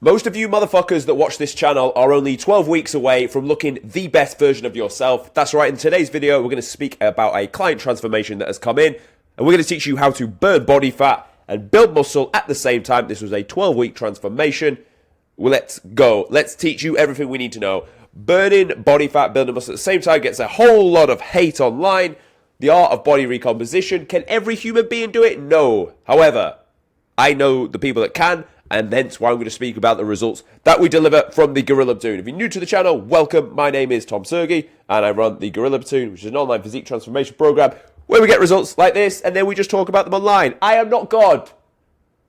Most of you motherfuckers that watch this channel are only 12 weeks away from looking the best version of yourself. That's right, in today's video, we're going to speak about a client transformation that has come in, and we're going to teach you how to burn body fat and build muscle at the same time. This was a 12-week transformation. Well, let's go. Let's teach you everything we need to know. Burning body fat, building muscle at the same time gets a whole lot of hate online. The art of body recomposition. Can every human being do it? No. However, I know the people that can, and hence why I'm going to speak about the results that we deliver from the Gorilla Platoon. If you're new to the channel, welcome. My name is Tom Sergey, and I run the Gorilla Platoon, which is an online physique transformation program where we get results like this, and then we just talk about them online. I am not God.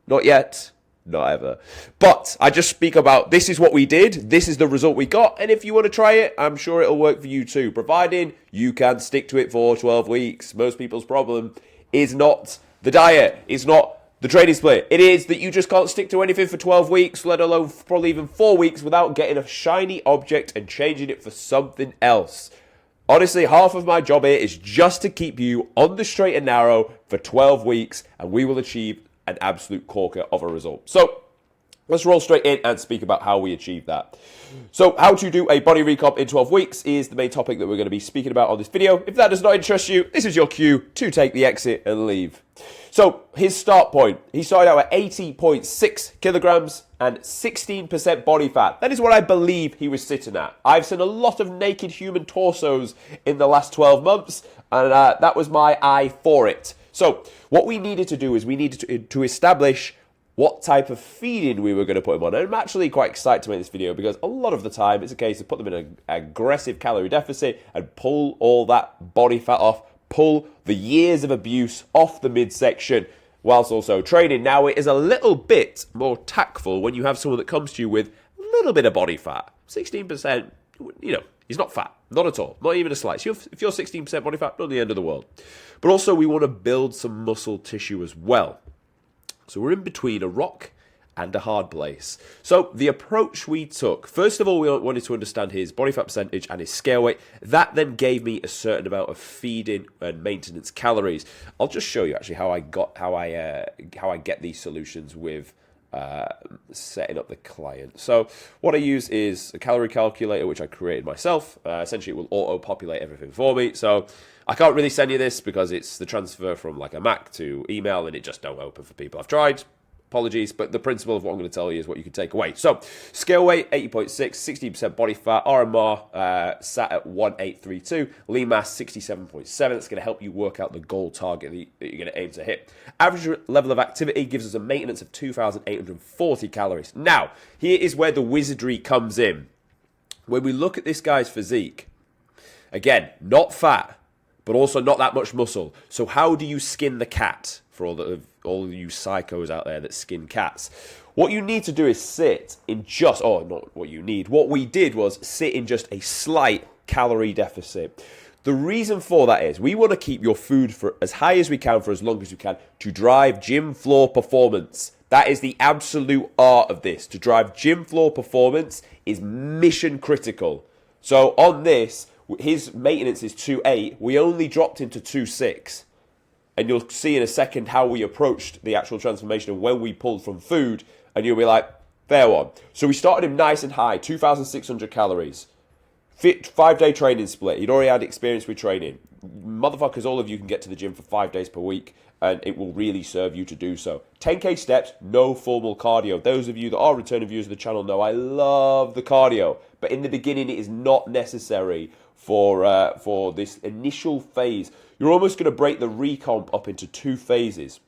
Not yet. Not ever. But I just speak about this is what we did, this is the result we got, and if you want to try it, I'm sure it'll work for you too, providing you can stick to it for 12 weeks. Most people's problem is not the diet, it's not the training split. It is that you just can't stick to anything for 12 weeks, let alone probably even 4 weeks, without getting a shiny object and changing it for something else. Honestly, half of my job here is just to keep you on the straight and narrow for 12 weeks, and we will achieve an absolute corker of a result. So let's roll straight in and speak about how we achieve that. So how to do a body recomp in 12 weeks is the main topic that we're going to be speaking about on this video. If that does not interest you, this is your cue to take the exit and leave. So his start point, he started out at 80.6 kilograms and 16% body fat. That is what I believe he was sitting at. I've seen a lot of naked human torsos in the last 12 months, and that was my eye for it. So what we needed to do is we needed to establish what type of feeding we were going to put him on. And I'm actually quite excited to make this video because a lot of the time it's a case of put them in an aggressive calorie deficit and pull all that body fat off, pull the years of abuse off the midsection whilst also training. Now, it is a little bit more tactful when you have someone that comes to you with a little bit of body fat. 16%, you know, he's not fat. Not at all. Not even a slice. If you're 16% body fat, not the end of the world. But also, we want to build some muscle tissue as well. So we're in between a rock and a hard place. So the approach we took, first of all, we wanted to understand his body fat percentage and his scale weight. That then gave me a certain amount of feeding and maintenance calories. I'll just show you actually how I get these solutions with setting up the client. So what I use is a calorie calculator, which I created myself. Essentially, it will auto-populate everything for me. So I can't really send you this because it's the transfer from like a Mac to email, and it just don't open for people. I've tried. Apologies, but the principle of what I'm going to tell you is what you can take away. So, scale weight, 80.6, 16% body fat, RMR sat at 1832, lean mass, 67.7. That's going to help you work out the goal target that you're going to aim to hit. Average level of activity gives us a maintenance of 2,840 calories. Now, here is where the wizardry comes in. When we look at this guy's physique, again, not fat, but also not that much muscle. So how do you skin the cat for all of you psychos out there that skin cats? What you need to do is sit in just, not what you need. What we did was sit in just a slight calorie deficit. The reason for that is we want to keep your food for as high as we can for as long as we can to drive gym floor performance. That is the absolute art of this. To drive gym floor performance is mission critical. So on this, his maintenance is 2.8. We only dropped him to 2.6. And you'll see in a second how we approached the actual transformation and when we pulled from food. And you'll be like, fair one. So we started him nice and high, 2,600 calories. 5-day training split. He'd already had experience with training. Motherfuckers, all of you can get to the gym for 5 days per week, and it will really serve you to do so. 10K steps, no formal cardio. Those of you that are returning viewers of the channel know I love the cardio. But in the beginning, it is not necessary for this initial phase. You're almost going to break the recomp up into 2 phases.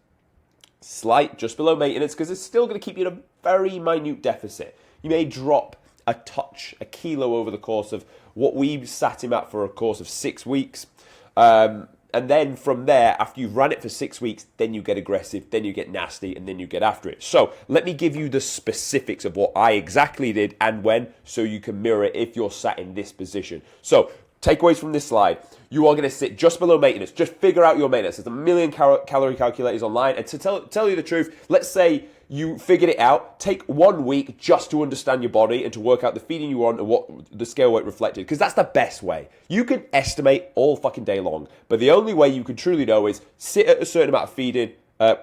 Slight, just below maintenance, because it's still going to keep you in a very minute deficit. You may drop a touch, a kilo over the course of what we sat him at for a course of 6 weeks. And then from there, after you've run it for 6 weeks, then you get aggressive, then you get nasty, and then you get after it. So let me give you the specifics of what I exactly did and when, so you can mirror it if you're sat in this position. So takeaways from this slide, you are going to sit just below maintenance. Just figure out your maintenance. There's a million calorie calculators online. And to tell you the truth, let's say you figured it out. Take 1 week just to understand your body and to work out the feeding you want and what the scale weight reflected, because that's the best way. You can estimate all fucking day long, but the only way you can truly know is sit at a certain amount of feeding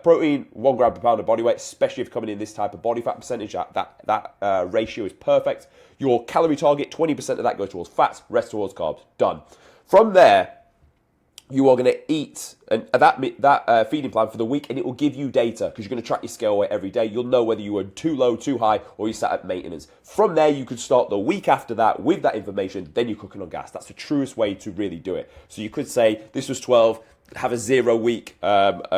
Protein, 1 gram per pound of body weight, especially if you're coming in this type of body fat percentage, that ratio is perfect. Your calorie target, 20% of that goes towards fats, rest towards carbs. Done. From there, you are going to eat that feeding plan for the week, and it will give you data because you're going to track your scale weight every day. You'll know whether you were too low, too high, or you sat at maintenance. From there, you could start the week after that with that information, then you're cooking on gas. That's the truest way to really do it. So you could say, this was 12, have a 0 week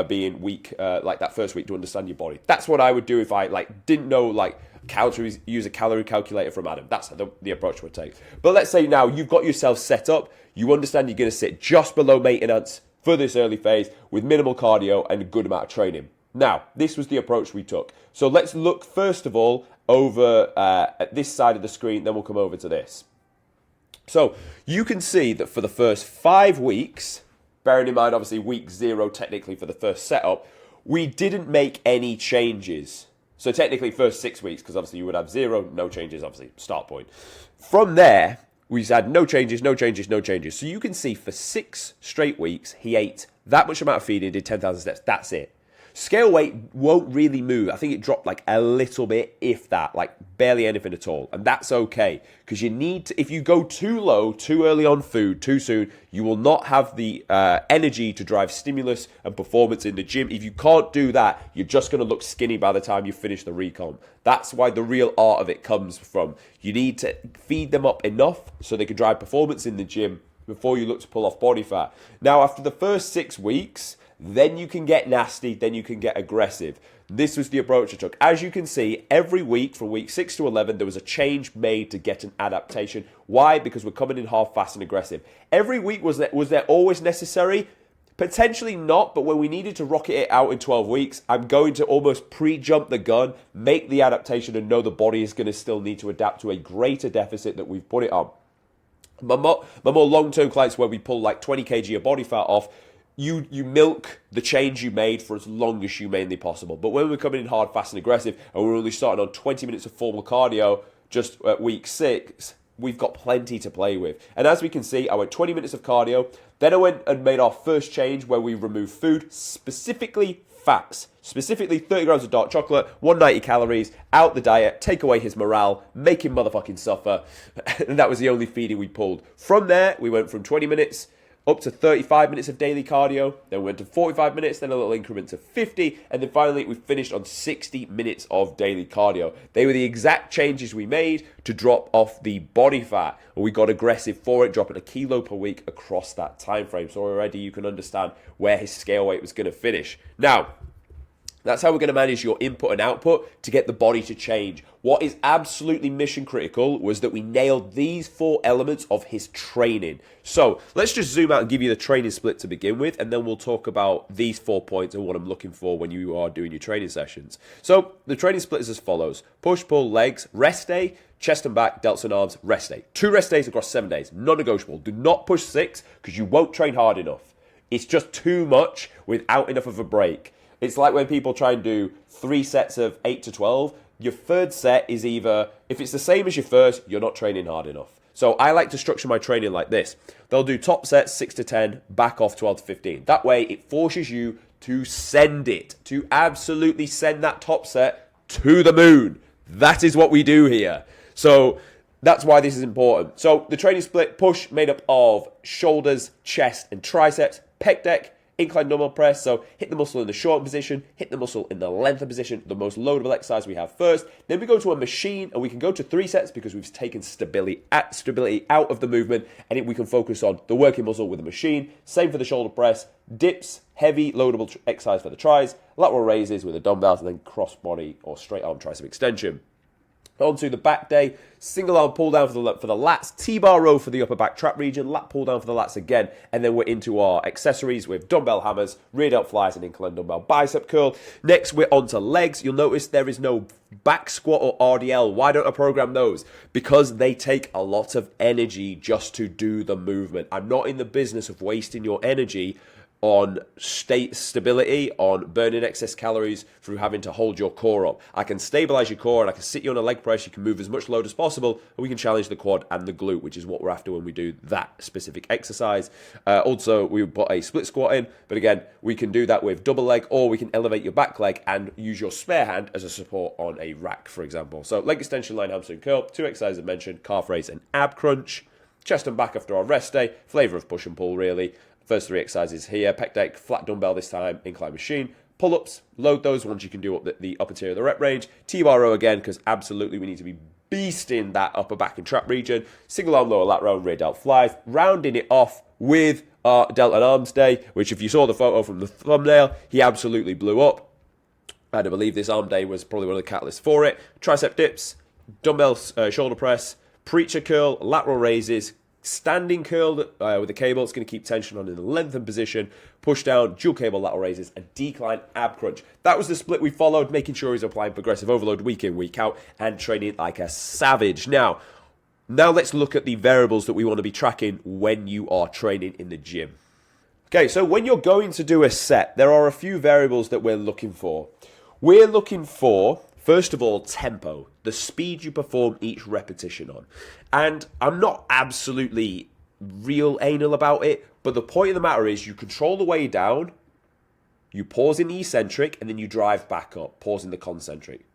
being week, like that first week to understand your body. That's what I would do if I didn't know calories, use a calorie calculator from Adam. That's the approach I would take. But let's say now you've got yourself set up, you understand you're going to sit just below maintenance for this early phase with minimal cardio and a good amount of training. Now, this was the approach we took. So let's look first of all over at this side of the screen, then we'll come over to this. So you can see that for the first 5 weeks, bearing in mind obviously week 0 technically for the first setup, we didn't make any changes. So technically first 6 weeks, because obviously you would have 0, no changes, obviously, start point. From there, we had no changes, no changes, no changes. So you can see for 6 straight weeks, he ate that much amount of feeding, did 10,000 steps, that's it. Scale weight won't really move. I think it dropped a little bit, if that, barely anything at all. And that's okay, because you need to, if you go too low, too early on food, too soon, you will not have the energy to drive stimulus and performance in the gym. If you can't do that, you're just going to look skinny by the time you finish the recomp. That's why the real art of it comes from. You need to feed them up enough so they can drive performance in the gym before you look to pull off body fat. Now, after the first 6 weeks, then you can get nasty, then you can get aggressive. This was the approach I took. As you can see, every week from week 6 to 11, there was a change made to get an adaptation. Why? Because we're coming in hard, fast, and aggressive. Every week, was there always necessary? Potentially not, but when we needed to rocket it out in 12 weeks, I'm going to almost pre-jump the gun, make the adaptation, and know the body is going to still need to adapt to a greater deficit that we've put it on. My more long-term clients where we pull 20 kg of body fat off, you milk the change you made for as long as humanly possible. But when we're coming in hard, fast, and aggressive, and we're only starting on 20 minutes of formal cardio just at week 6, we've got plenty to play with. And as we can see, I went 20 minutes of cardio, then I went and made our first change where we removed food, specifically fats, specifically 30 grams of dark chocolate, 190 calories, out the diet, take away his morale, make him motherfucking suffer. And that was the only feeding we pulled. From there, we went from 20 minutes up to 35 minutes of daily cardio, then we went to 45 minutes, then a little increment to 50, and then finally we finished on 60 minutes of daily cardio. They were the exact changes we made to drop off the body fat, and we got aggressive for it, dropping 1 kilo per week across that time frame. So already you can understand where his scale weight was going to finish. Now, that's how we're going to manage your input and output to get the body to change. What is absolutely mission critical was that we nailed these 4 elements of his training. So let's just zoom out and give you the training split to begin with, and then we'll talk about these 4 points and what I'm looking for when you are doing your training sessions. So the training split is as follows. Push, pull, legs, rest day, chest and back, delts and arms, rest day. 2 rest days across 7 days, non-negotiable. Do not push 6 because you won't train hard enough. It's just too much without enough of a break. It's like when people try and do 3 sets of 8 to 12, your third set is either, if it's the same as your first, you're not training hard enough. So I like to structure my training like this. They'll do top sets 6 to 10, back off 12 to 15. That way it forces you to send it, to absolutely send that top set to the moon. That is what we do here. So that's why this is important. So the training split, push made up of shoulders, chest, and triceps, pec deck, incline dumbbell press, so hit the muscle in the short position, hit the muscle in the lengthened position, the most loadable exercise we have first. Then we go to a machine, and we can go to 3 sets because we've taken stability out of the movement, and we can focus on the working muscle with the machine. Same for the shoulder press, dips, heavy loadable exercise for the tris, lateral raises with the dumbbells, and then cross body or straight arm tricep extension. On to the back day, single arm pull down for the lats, T-bar row for the upper back trap region, lat pull down for the lats again, and then we're into our accessories with dumbbell hammers, rear delt flies, and incline dumbbell bicep curl. Next, we're on to legs. You'll notice there is no back squat or RDL. Why don't I program those? Because they take a lot of energy just to do the movement. I'm not in the business of wasting your energy on state stability, on burning excess calories through having to hold your core up. I can stabilize your core and I can sit you on a leg press. You can move as much load as possible, and we can challenge the quad and the glute, which is what we're after when we do that specific exercise. Also, we would put a split squat in, but again, we can do that with double leg, or we can elevate your back leg and use your spare hand as a support on a rack, for example. So leg extension, line hamstring curl, 2 exercises I mentioned, calf raise and ab crunch. Chest and back after our rest day, flavor of push and pull really. First 3 exercises here, pec deck, flat dumbbell this time, incline machine. Pull-ups, load those once you can do up the upper tier of the rep range. T-bar row again, because absolutely we need to be beasting that upper back and trap region. Single arm, lower lat row, rear delt flies. Rounding it off with our delt and arms day, which if you saw the photo from the thumbnail, he absolutely blew up. And I believe this arm day was probably one of the catalysts for it. Tricep dips, dumbbell shoulder press, preacher curl, lateral raises, standing curl with a cable. It's going to keep tension on in the lengthened position. Push down, dual cable lateral raises, and decline ab crunch. That was the split we followed, making sure he's applying progressive overload week in, week out, and training like a savage. Now let's look at the variables that we want to be tracking when you are training in the gym. Okay, so when you're going to do a set, there are a few variables that we're looking for. We're looking for, first of all, tempo, the speed you perform each repetition on. And I'm not absolutely real anal about it, but the point of the matter is you control the way down, you pause in the eccentric, and then you drive back up, pause in the concentric.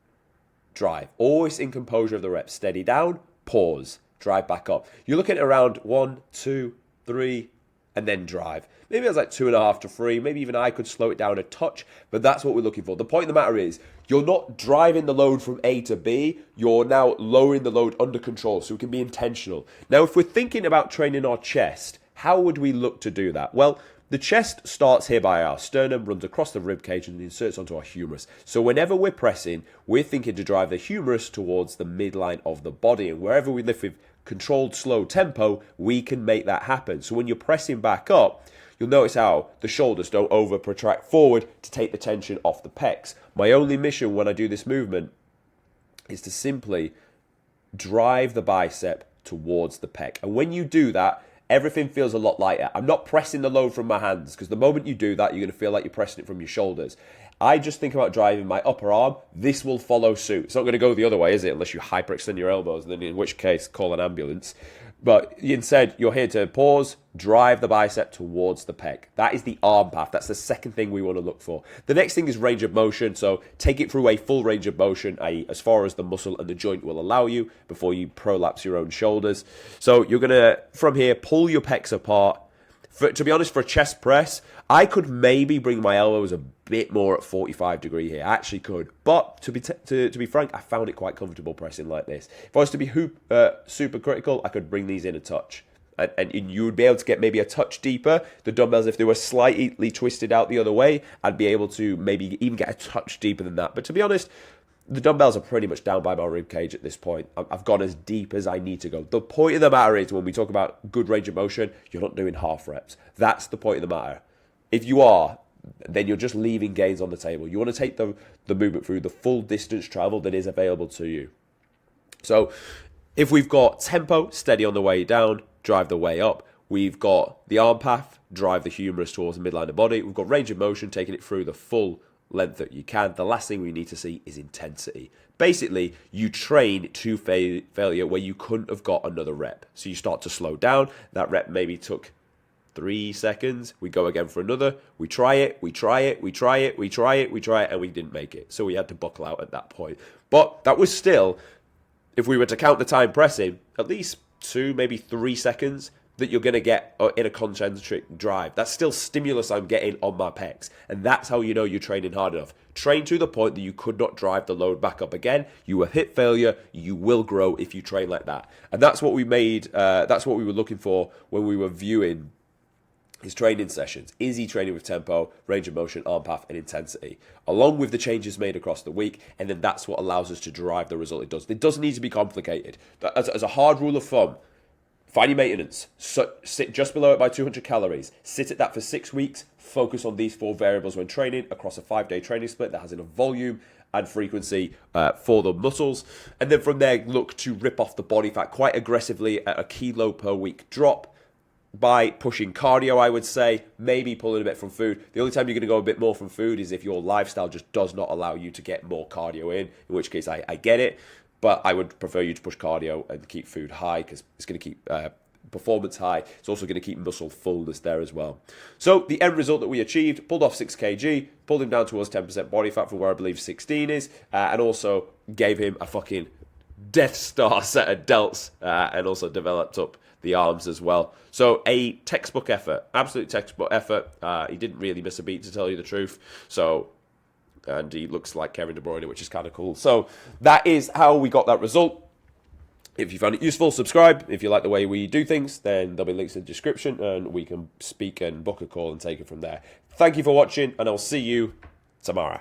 Drive, always in composure of the reps. Steady down, pause, drive back up. You're looking at around 1, 2, 3, and then drive. Maybe that's like 2.5 to 3. Maybe even I could slow it down a touch, but that's what we're looking for. The point of the matter is you're not driving the load from A to B. You're now lowering the load under control, so it can be intentional. Now, if we're thinking about training our chest, how would we look to do that? Well, the chest starts here by our sternum, runs across the rib cage and inserts onto our humerus. So whenever we're pressing, we're thinking to drive the humerus towards the midline of the body. And wherever we lift with controlled slow tempo, we can make that happen. So when you're pressing back up, you'll notice how the shoulders don't over protract forward to take the tension off the pecs. My only mission when I do this movement is to simply drive the bicep towards the pec. And when you do that, everything feels a lot lighter. I'm not pressing the load from my hands, because the moment you do that, you're going to feel like you're pressing it from your shoulders. I just think about driving my upper arm. This will follow suit. It's not going to go the other way, is it? Unless you hyperextend your elbows, and then in which case, call an ambulance. But instead, you're here to pause, drive the bicep towards the pec. That is the arm path. That's the second thing we want to look for. The next thing is range of motion. So take it through a full range of motion, as far as the muscle and the joint will allow you before you prolapse your own shoulders. So you're going to, from here, pull your pecs apart. To be honest, for a chest press, I could maybe bring my elbows a bit more at 45 degree here. I actually could. But to be frank, I found it quite comfortable pressing like this. If I was to be super critical, I could bring these in a touch. And you would be able to get maybe a touch deeper. The dumbbells, if they were slightly twisted out the other way, I'd be able to maybe even get a touch deeper than that. But to be honest, the dumbbells are pretty much down by my rib cage at this point. I've gone as deep as I need to go. The point of the matter is, when we talk about good range of motion, you're not doing half reps. That's the point of the matter. If you are, then you're just leaving gains on the table. You want to take the movement through the full distance travel that is available to you. So if we've got tempo, steady on the way down, drive the way up. We've got the arm path, drive the humerus towards the midline of the body. We've got range of motion, taking it through the full length that you can. The last thing we need to see is intensity. Basically, you train to failure where you couldn't have got another rep. So you start to slow down. That rep maybe took 3 seconds. We go again for another. We try it, and we didn't make it. So we had to buckle out at that point. But that was still, if we were to count the time pressing, at least 2, maybe 3 seconds that you're going to get in a concentric drive. That's still stimulus I'm getting on my pecs. And that's how you know you're training hard enough. Train to the point that you could not drive the load back up again. You will hit failure. You will grow if you train like that. And that's what we made, that's what we were looking for when we were viewing his training sessions. Is he training with tempo, range of motion, arm path, and intensity, along with the changes made across the week? And then that's what allows us to derive the result it does. It doesn't need to be complicated. As a hard rule of thumb, find your maintenance. Sit just below it by 200 calories. Sit at that for 6 weeks. Focus on these 4 variables when training across a 5-day training split that has enough volume and frequency for the muscles. And then from there, look to rip off the body fat quite aggressively at a kilo per week drop. by pushing cardio, I would say, maybe pulling a bit from food. The only time you're going to go a bit more from food is if your lifestyle just does not allow you to get more cardio in which case I get it. But I would prefer you to push cardio and keep food high because it's going to keep performance high. It's also going to keep muscle fullness there as well. So the end result that we achieved, pulled off 6 kg, pulled him down towards 10% body fat from where I believe 16 is, and also gave him a fucking Death Star set of delts, and also developed up the arms as well. So a textbook effort, absolute textbook effort. He didn't really miss a beat, to tell you the truth. So, and he looks like Kevin De Bruyne, which is kind of cool. So that is how we got that result. If you found it useful, subscribe. If you like the way we do things, then there'll be links in the description and we can speak and book a call and take it from there. Thank you for watching, and I'll see you tomorrow.